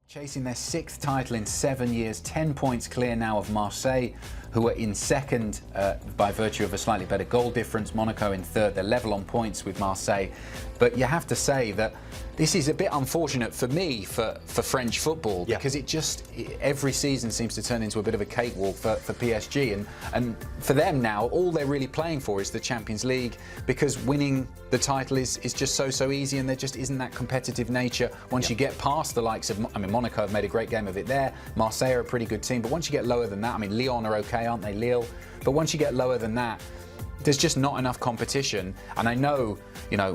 Chasing their 6th title in 7 years, 10 points clear now of Marseille, who are in second by virtue of a slightly better goal difference. Monaco in third. They're level on points with Marseille. But you have to say that this is a bit unfortunate for me for French football, because every season seems to turn into a bit of a cakewalk for PSG, and for them now all they're really playing for is the Champions League, because winning the title is just so easy, and there just isn't that competitive nature once you get past the likes of, I mean, Monaco have made a great game of it there, Marseille are a pretty good team, but once you get lower than that, I mean, Lyon are okay, aren't they, Lille, but once you get lower than that, there's just not enough competition. And I know,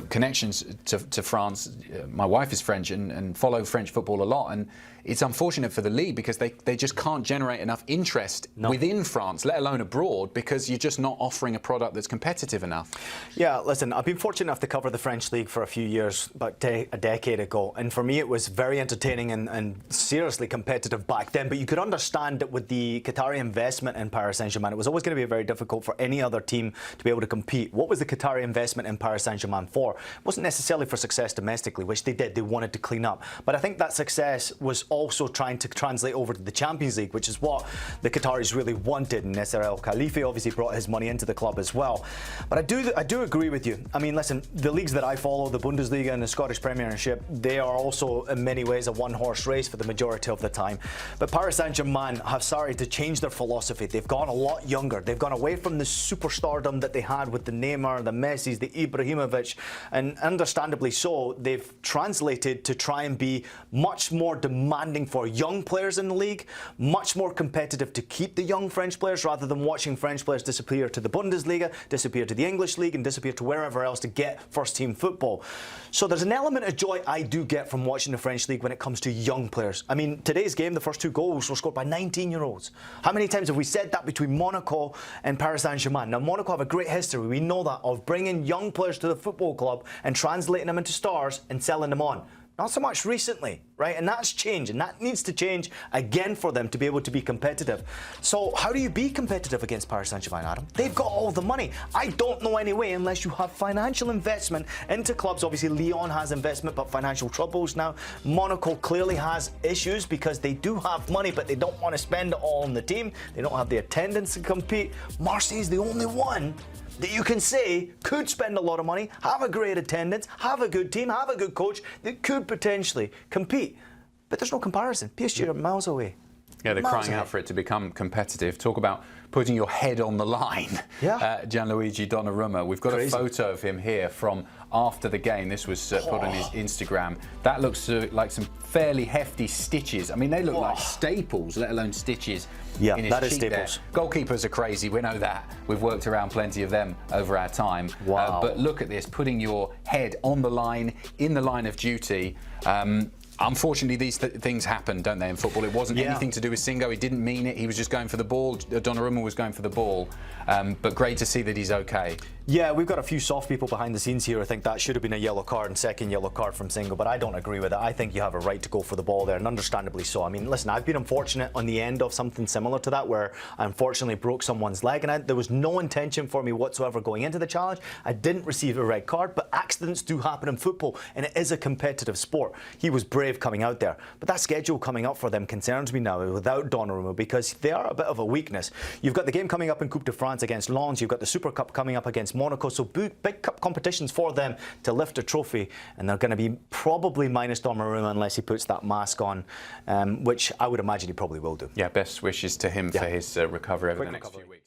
connections to France. My wife is French and follow French football a lot, and it's unfortunate for the Ligue because they just can't generate enough interest within France, let alone abroad, because you're just not offering a product that's competitive enough. Yeah, listen, I've been fortunate enough to cover the French League for a few years, about a decade ago, and for me it was very entertaining and seriously competitive back then. But you could understand that with the Qatari investment in Paris Saint-Germain, it was always going to be very difficult for any other team to be able to compete. What was the Qatari investment in Paris Saint-Germain for? It wasn't necessarily for success domestically, which they did. They wanted to clean up. But I think that success was also trying to translate over to the Champions League, which is what the Qataris really wanted. And Khalifi obviously brought his money into the club as well. But I do agree with you. I mean, listen, the leagues that I follow, the Bundesliga and the Scottish Premiership, they are also in many ways a one-horse race for the majority of the time. But Paris Saint-Germain have started to change their philosophy. They've gone a lot younger. They've gone away from the superstardom that they had with the Neymar, the Messis, the Ibrahimovic, and understandably so, they've translated to try and be much more demanding for young players in the league, much more competitive to keep the young French players, rather than watching French players disappear to the Bundesliga, disappear to the English league, and disappear to wherever else to get first-team football. So there's an element of joy I do get from watching the French league when it comes to young players. I mean, today's game, the first 2 goals were scored by 19-year-olds. How many times have we said that between Monaco and Paris Saint-Germain? Now, Monaco have a great history, we know that, of bringing young players to the football club and translating them into stars and selling them on. Not so much recently, right? And that's changed, and that needs to change again for them to be able to be competitive. So how do you be competitive against Paris Saint-Germain, Adam? They've got all the money. I don't know any way unless you have financial investment into clubs. Obviously, Lyon has investment, but financial troubles now. Monaco clearly has issues because they do have money, but they don't want to spend it all on the team. They don't have the attendance to compete. Marseille is the only one that you can say could spend a lot of money, have a great attendance, have a good team, have a good coach that could potentially compete. But there's no comparison. PSG are miles away. Yeah, they're crying out for it to become competitive. Talk about putting your head on the line. Yeah. Gianluigi Donnarumma. We've got a photo of him here from after the game. This was put on his Instagram. That looks like some fairly hefty stitches. I mean, they look like staples, let alone stitches. Yeah, in his that is staples. There. Goalkeepers are crazy. We know that. We've worked around plenty of them over our time. Wow. But look at this, putting your head on the line, in the line of duty. Unfortunately, these things happen, don't they, in football? It wasn't anything to do with Singo. He didn't mean it. He was just going for the ball. Donnarumma was going for the ball. But great to see that he's okay. Yeah, we've got a few soft people behind the scenes here. I think that should have been a yellow card and second yellow card from Singo, but I don't agree with it. I think you have a right to go for the ball there, and understandably so. I mean, listen, I've been unfortunate on the end of something similar to that, where I unfortunately broke someone's leg, and there was no intention for me whatsoever going into the challenge. I didn't receive a red card, but accidents do happen in football, and it is a competitive sport. He was brave coming out there, but that schedule coming up for them concerns me now without Donnarumma, because they are a bit of a weakness. You've got the game coming up in Coupe de France against Lens, you've got the Super Cup coming up against Monaco, so big cup competitions for them to lift a trophy, and they're going to be probably minus Donnarumma unless he puts that mask on, which I would imagine he probably will do. Yeah, best wishes to him for his recovery over the next few weeks.